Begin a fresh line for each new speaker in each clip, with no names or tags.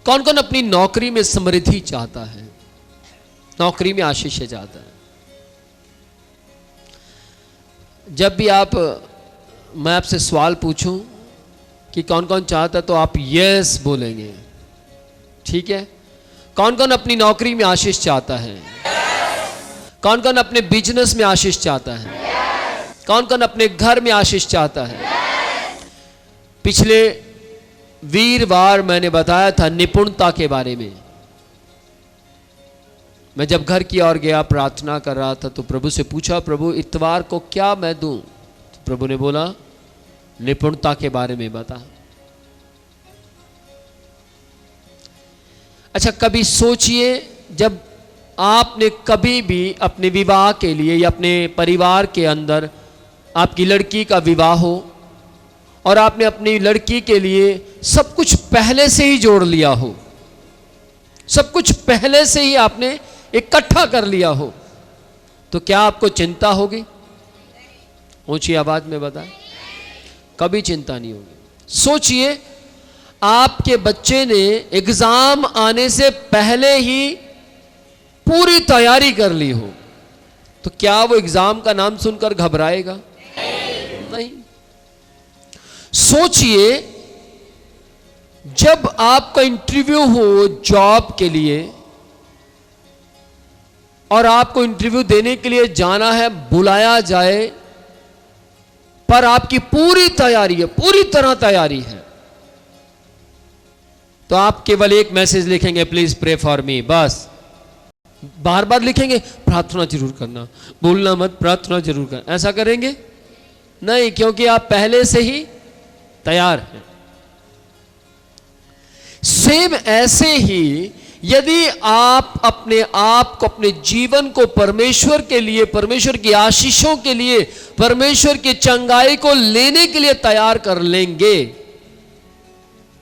कौन कौन अपनी नौकरी में समृद्धि चाहता है, नौकरी में आशीष चाहता है? जब भी मैं आपसे सवाल पूछूं कि कौन कौन चाहता है तो आप यस बोलेंगे, ठीक है? कौन कौन अपनी नौकरी में आशीष चाहता है? कौन कौन अपने बिजनेस में आशीष चाहता है? कौन कौन अपने घर में आशीष चाहता है? पिछले वीरवार मैंने बताया था निपुणता के बारे में। मैं जब घर की ओर गया, प्रार्थना कर रहा था, तो प्रभु से पूछा, प्रभु इतवार को क्या मैं दूं? तो प्रभु ने बोला निपुणता के बारे में बता। अच्छा, कभी सोचिए, जब आपने कभी भी अपने विवाह के लिए या अपने परिवार के अंदर आपकी लड़की का विवाह हो और आपने अपनी लड़की के लिए सब कुछ पहले से ही जोड़ लिया हो, सब कुछ पहले से ही आपने इकट्ठा कर लिया हो, तो क्या आपको चिंता होगी? ऊंची आवाज में बताएं, कभी चिंता नहीं होगी। सोचिए, आपके बच्चे ने एग्जाम आने से पहले ही पूरी तैयारी कर ली हो, तो क्या वो एग्जाम का नाम सुनकर घबराएगा? नहीं। सोचिए, जब आपका इंटरव्यू हो जॉब के लिए और आपको इंटरव्यू देने के लिए जाना है, बुलाया जाए, पर आपकी पूरी तैयारी है, पूरी तरह तैयारी है, तो आप केवल एक मैसेज लिखेंगे, प्लीज प्रे फॉर मी, बस। बार बार लिखेंगे प्रार्थना जरूर करना, बोलना मत, प्रार्थना जरूर करना, ऐसा करेंगे? नहीं, क्योंकि आप पहले से ही तैयार हैं। सेम ऐसे ही यदि आप अपने आप को, अपने जीवन को परमेश्वर के लिए, परमेश्वर की आशीषों के लिए, परमेश्वर की चंगाई को लेने के लिए तैयार कर लेंगे,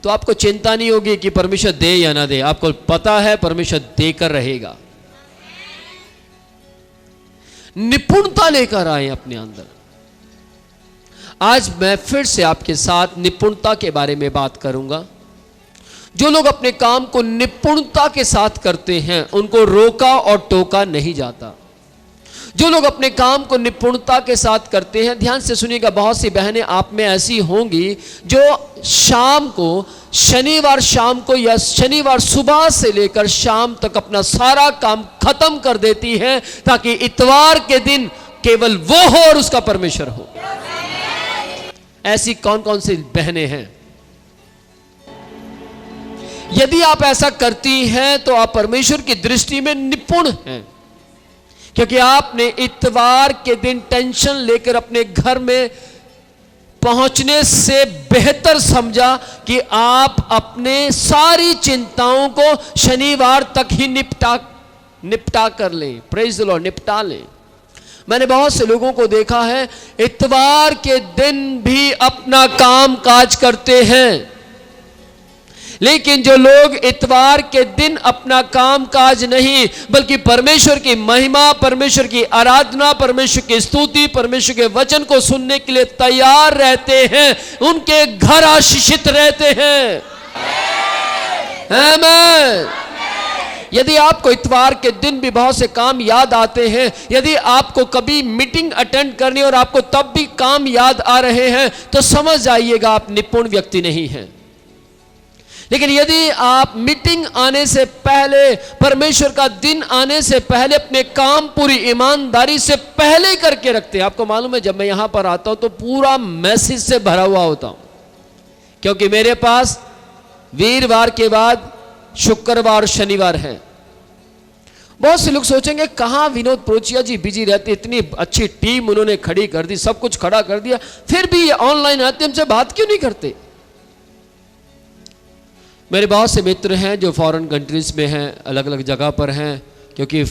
तो आपको चिंता नहीं होगी कि परमेश्वर दे या ना दे। आपको पता है परमेश्वर देकर रहेगा। निपुणता लेकर आए अपने अंदर। आज मैं फिर से आपके साथ निपुणता के बारे में बात करूंगा। जो लोग अपने काम को निपुणता के साथ करते हैं, उनको रोका और टोका नहीं जाता। जो लोग अपने काम को निपुणता के साथ करते हैं, ध्यान से सुनिएगा, बहुत सी बहनें आप में ऐसी होंगी जो शाम को, शनिवार शाम को या शनिवार सुबह से लेकर शाम तक अपना सारा काम खत्म कर देती हैं ताकि इतवार के दिन केवल वो हो और उसका परमेश्वर हो। ऐसी कौन कौन सी बहनें हैं? यदि आप ऐसा करती हैं तो आप परमेश्वर की दृष्टि में निपुण हैं, क्योंकि आपने इतवार के दिन टेंशन लेकर अपने घर में पहुंचने से बेहतर समझा कि आप अपने सारी चिंताओं को शनिवार तक ही निपटा कर लें। प्रेज द लॉर्ड, निपटा लें। मैंने बहुत से लोगों को देखा है, इतवार के दिन भी अपना काम काज करते हैं, लेकिन जो लोग इतवार के दिन अपना काम काज नहीं बल्कि परमेश्वर की महिमा, परमेश्वर की आराधना, परमेश्वर की स्तुति, परमेश्वर के वचन को सुनने के लिए तैयार रहते हैं, उनके घर आशीषित रहते हैं। आमीन। यदि आपको इतवार के दिन भी बहुत से काम याद आते हैं, यदि आपको कभी मीटिंग अटेंड करनी और आपको तब भी काम याद आ रहे हैं, तो समझ जाइएगा आप निपुण व्यक्ति नहीं हैं। लेकिन यदि आप मीटिंग आने से पहले, परमेश्वर का दिन आने से पहले अपने काम पूरी ईमानदारी से पहले करके रखते हैं, आपको मालूम है, जब मैं यहां पर आता हूं तो पूरा मैसेज से भरा हुआ होता हूं, क्योंकि मेरे पास वीरवार के बाद शुक्रवार, शनिवार है। बहुत से लोग सोचेंगे कहां विनोद प्रोचिया जी बिजी रहते, इतनी अच्छी टीम उन्होंने खड़ी कर दी, सब कुछ खड़ा कर दिया, फिर भी ये ऑनलाइन आते, हमसे बात क्यों नहीं करते? मेरे बहुत से मित्र हैं जो फॉरेन कंट्रीज में हैं, अलग अलग जगह पर हैं, क्योंकि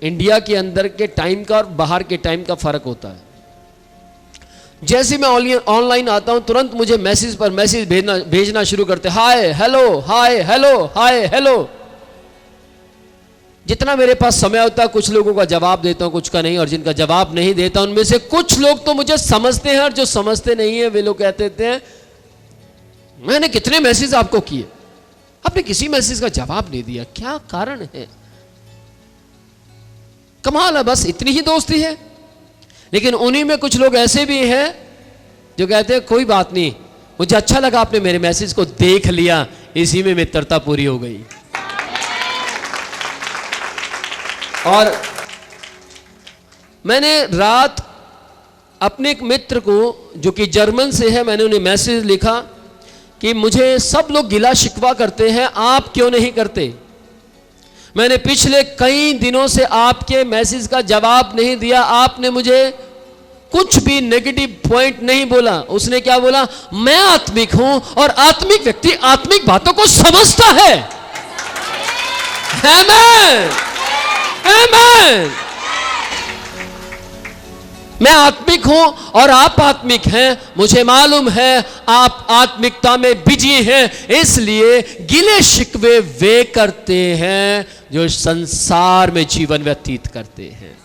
इंडिया के अंदर के टाइम का और बाहर के टाइम का फर्क होता है। जैसे मैं ऑनलाइन आता हूं, तुरंत मुझे मैसेज पर मैसेज भेजना शुरू करते, hi hello, hi hello, hi hello. जितना मेरे पास समय होता है कुछ लोगों का जवाब देता हूं, कुछ का नहीं, और जिनका जवाब नहीं देता उनमें से कुछ लोग तो मुझे समझते हैं और जो समझते नहीं है वे लोग कहते हैं मैंने कितने मैसेज आपको किए, आपने किसी मैसेज का जवाब नहीं दिया, क्या कारण है? कमाल है, बस इतनी ही दोस्ती है। लेकिन उन्हीं में कुछ लोग ऐसे भी हैं जो कहते हैं कोई बात नहीं, मुझे अच्छा लगा आपने मेरे मैसेज को देख लिया, इसी में मित्रता पूरी हो गई। और मैंने रात अपने एक मित्र को जो कि जर्मन से है, मैंने उन्हें मैसेज लिखा कि मुझे सब लोग गिला शिकवा करते हैं, आप क्यों नहीं करते? मैंने पिछले कई दिनों से आपके मैसेज का जवाब नहीं दिया, आपने मुझे कुछ भी नेगेटिव पॉइंट नहीं बोला। उसने क्या बोला? मैं आत्मिक हूं और आत्मिक व्यक्ति आत्मिक बातों को समझता है। आमेन, आमेन। मैं आत्मिक हूं और आप आत्मिक हैं, मुझे मालूम है आप आत्मिकता में बिजी हैं, इसलिए गिले शिकवे वे करते हैं जो संसार में जीवन व्यतीत करते हैं।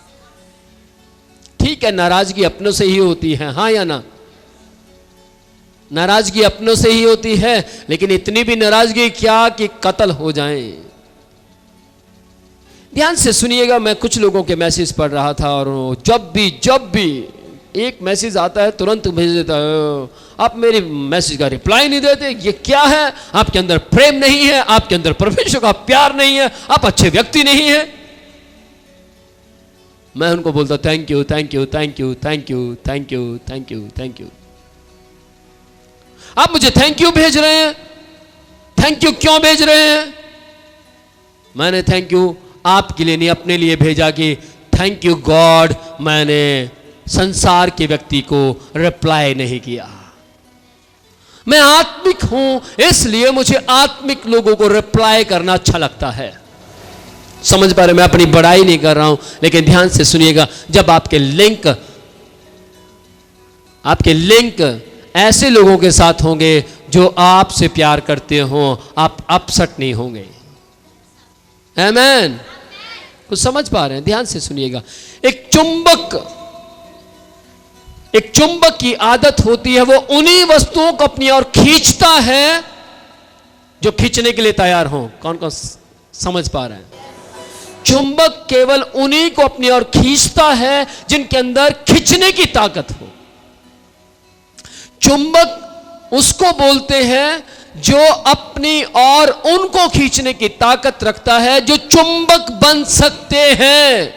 ठीक है, नाराजगी अपनों से ही होती है, हाँ या ना? नाराजगी अपनों से ही होती है, लेकिन इतनी भी नाराजगी क्या कि कत्ल हो जाएं। ध्यान से सुनिएगा, मैं कुछ लोगों के मैसेज पढ़ रहा था और जब भी एक मैसेज आता है तुरंत भेज देता है, आप मेरे मैसेज का रिप्लाई नहीं देते, ये क्या है? आपके अंदर प्रेम नहीं है, आपके अंदर परमेश्वर का प्यार नहीं है, आप अच्छे व्यक्ति नहीं है। मैं उनको बोलता thank you, thank you, thank you, thank you, thank you, thank you, thank you. आप मुझे थैंक यू भेज रहे हैं, थैंक यू क्यों भेज रहे हैं? मैंने थैंक यू आपके लिए नहीं, अपने लिए भेजा कि थैंक यू गॉड, मैंने संसार के व्यक्ति को रिप्लाई नहीं किया। मैं आत्मिक हूं, इसलिए मुझे आत्मिक लोगों को रिप्लाई करना अच्छा लगता है। समझ पा रहे? मैं अपनी बड़ाई नहीं कर रहा हूं, लेकिन ध्यान से सुनिएगा, जब आपके लिंक ऐसे लोगों के साथ होंगे जो आपसे प्यार करते हो, आप अपसेट नहीं होंगे। आमेन। कुछ समझ पा रहे हैं? ध्यान से सुनिएगा। एक चुंबक की आदत होती है, वो उन्हीं वस्तुओं को अपनी ओर खींचता है जो खींचने के लिए तैयार हो। कौन कौन समझ पा रहे हैं? चुंबक केवल उन्हीं को अपनी ओर खींचता है जिनके अंदर खींचने की ताकत हो। चुंबक उसको बोलते हैं जो अपनी और उनको खींचने की ताकत रखता है जो चुंबक बन सकते हैं।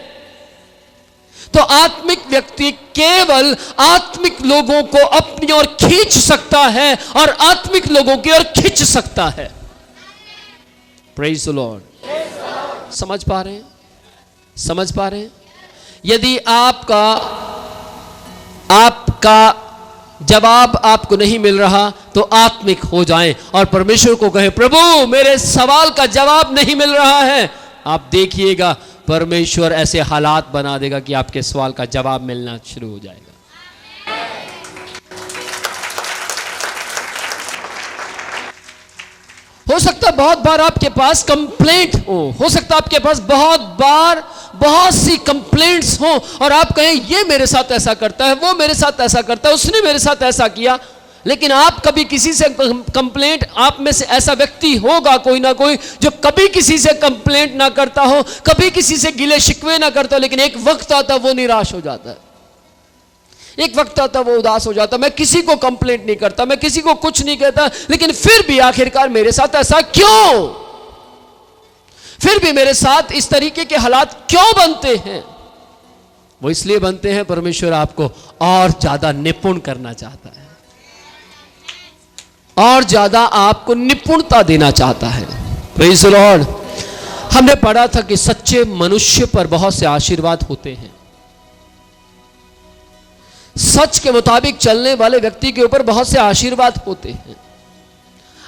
तो आत्मिक व्यक्ति केवल आत्मिक लोगों को अपनी ओर खींच सकता है और आत्मिक लोगों की ओर खींच सकता है। Praise the Lord. समझ पा रहे हैं? समझ पा रहे हैं? यदि आपका जवाब आपको नहीं मिल रहा तो आत्मिक हो जाएं और परमेश्वर को कहें, प्रभु मेरे सवाल का जवाब नहीं मिल रहा है। आप देखिएगा परमेश्वर ऐसे हालात बना देगा कि आपके सवाल का जवाब मिलना शुरू हो जाएगा। हो सकता है बहुत बार आपके पास कंप्लेंट हो सकता है आपके पास बहुत सी कंप्लेंट्स हो और आप कहें ये मेरे साथ ऐसा करता है, वो मेरे साथ ऐसा करता है, उसने मेरे साथ ऐसा किया। लेकिन आप कभी किसी से कंप्लेंट, आप में से ऐसा व्यक्ति होगा कोई ना कोई जो कभी किसी से कंप्लेंट ना करता हो, कभी किसी से गिले शिकवे ना करता हो, लेकिन एक वक्त आता वो निराश हो जाता है, एक वक्त आता वो उदास हो जाता। मैं किसी को कंप्लेंट नहीं करता, मैं किसी को कुछ नहीं कहता, लेकिन फिर भी आखिरकार मेरे साथ ऐसा क्यों? फिर भी मेरे साथ इस तरीके के हालात क्यों बनते हैं? वो इसलिए बनते हैं, परमेश्वर आपको और ज्यादा निपुण करना चाहता है, और ज्यादा आपको निपुणता देना चाहता है। Praise the Lord. हमने पढ़ा था कि सच्चे मनुष्य पर बहुत से आशीर्वाद होते हैं। सच के मुताबिक चलने वाले व्यक्ति के ऊपर बहुत से आशीर्वाद होते हैं।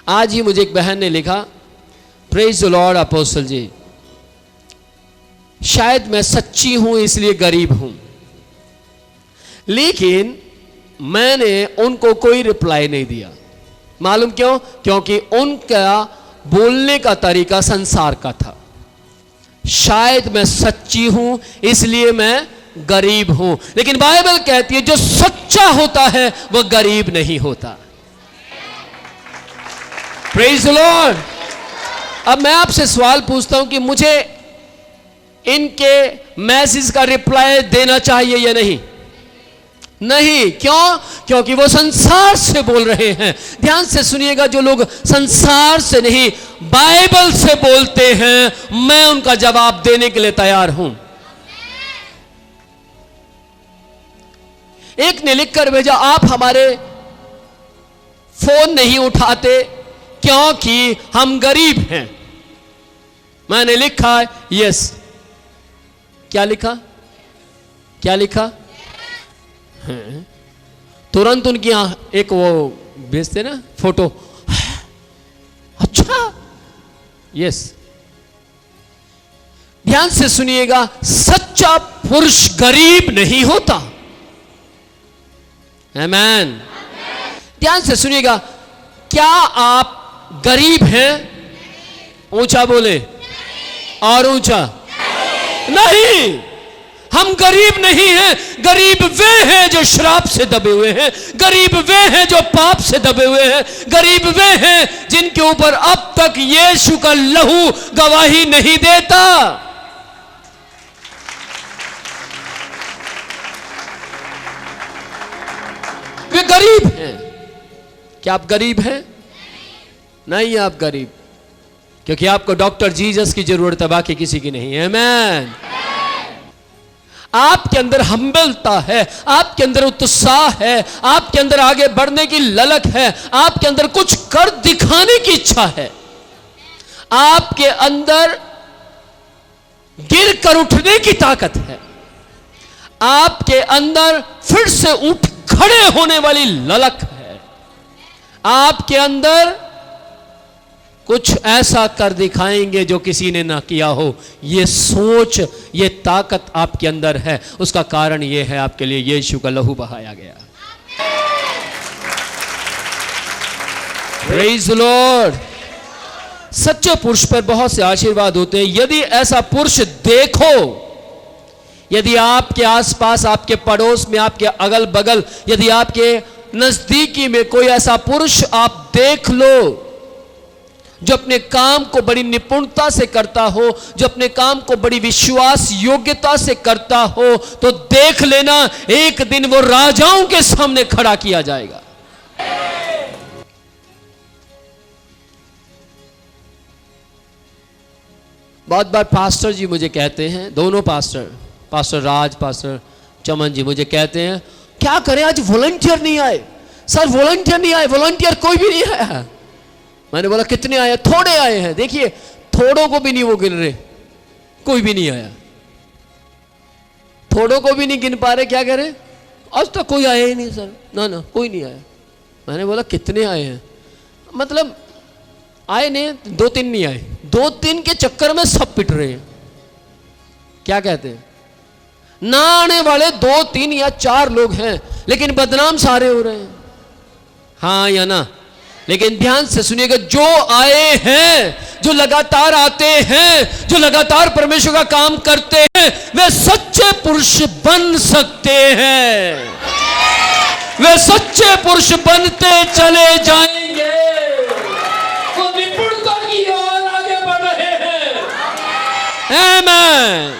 आज ही मुझे एक बहन ने लिखा, प्रेज़ द लॉर्ड अपोस्टल जी, शायद मैं सच्ची हूं इसलिए गरीब हूं, लेकिन मैंने उनको कोई रिप्लाई नहीं दिया। मालूम क्यों? क्योंकि उनका बोलने का तरीका संसार का था। शायद मैं सच्ची हूं इसलिए मैं गरीब हूं, लेकिन बाइबल कहती है जो सच्चा होता है वह गरीब नहीं होता। Praise the Lord. अब मैं आपसे सवाल पूछता हूं कि मुझे इनके मैसेज का रिप्लाई देना चाहिए या नहीं? नहीं। क्यों? क्योंकि वो संसार से बोल रहे हैं। ध्यान से सुनिएगा, जो लोग संसार से नहीं बाइबल से बोलते हैं, मैं उनका जवाब देने के लिए तैयार हूं। एक ने लिखकर भेजा, आप हमारे फोन नहीं उठाते क्योंकि हम गरीब हैं। मैंने लिखा यस। क्या लिखा? क्या लिखा? तुरंत उनकी एक वो भेजते ना फोटो, अच्छा यस। ध्यान से सुनिएगा, सच्चा पुरुष गरीब नहीं होता। आमेन। ध्यान से सुनिएगा, क्या आप गरीब हैं? ऊंचा बोले और ऊंचा। नहीं, हम गरीब नहीं हैं। गरीब वे हैं जो श्राप से दबे हुए हैं। गरीब वे हैं जो पाप से दबे हुए हैं। गरीब वे हैं जिनके ऊपर अब तक यीशु का लहू गवाही नहीं देता। वे गरीब हैं। क्या आप गरीब हैं? नहीं, आप गरीब, क्योंकि आपको डॉक्टर जीसस की जरूरत है, बाकी किसी की नहीं है। आमेन। आपके अंदर हम्बलता है, आपके अंदर उत्साह है, आपके अंदर आगे बढ़ने की ललक है, आपके अंदर कुछ कर दिखाने की इच्छा है, आपके अंदर गिर कर उठने की ताकत है, आपके अंदर फिर से उठ खड़े होने वाली ललक है, आपके अंदर कुछ ऐसा कर दिखाएंगे जो किसी ने ना किया हो। ये सोच, ये ताकत आपके अंदर है। उसका कारण ये है, आपके लिए यीशु का लहू बहाया गया। Praise the Lord. सच्चे पुरुष पर बहुत से आशीर्वाद होते हैं। यदि ऐसा पुरुष देखो, यदि आपके आसपास, आपके पड़ोस में, आपके अगल बगल, यदि आपके नजदीकी में कोई ऐसा पुरुष आप देख लो जो अपने काम को बड़ी निपुणता से करता हो, जो अपने काम को बड़ी विश्वास योग्यता से करता हो, तो देख लेना, एक दिन वो राजाओं के सामने खड़ा किया जाएगा। बहुत बार पास्टर जी मुझे कहते हैं, दोनों पास्टर राज, पास्टर चमन जी मुझे कहते हैं, क्या करें आज वॉलंटियर नहीं आए सर, वॉलंटियर नहीं आए, वॉलंटियर कोई भी नहीं आया। मैंने बोला कितने आए? थोड़े आए हैं। देखिए, थोड़ों को भी नहीं वो गिन रहे, कोई भी नहीं आया। थोड़ों को भी नहीं गिन पा रहे, क्या कह रहे? आज तक कोई आया ही नहीं सर, ना ना कोई नहीं आया। मैंने बोला कितने आए हैं? मतलब आए नहीं, 2-3 नहीं आए। 2-3 के चक्कर में सब पिट रहे हैं। क्या कहते हैं? ना आने वाले 2-3 या 4 लोग हैं, लेकिन बदनाम सारे हो रहे हैं। हाँ या ना? लेकिन ध्यान से सुनिएगा, जो आए हैं, जो लगातार आते हैं, जो लगातार परमेश्वर का काम करते हैं, वे सच्चे पुरुष बन सकते हैं। वे सच्चे पुरुष बनते चले जाएंगे। वो निपुणता की ओर आगे बढ़ रहे हैं। आमेन।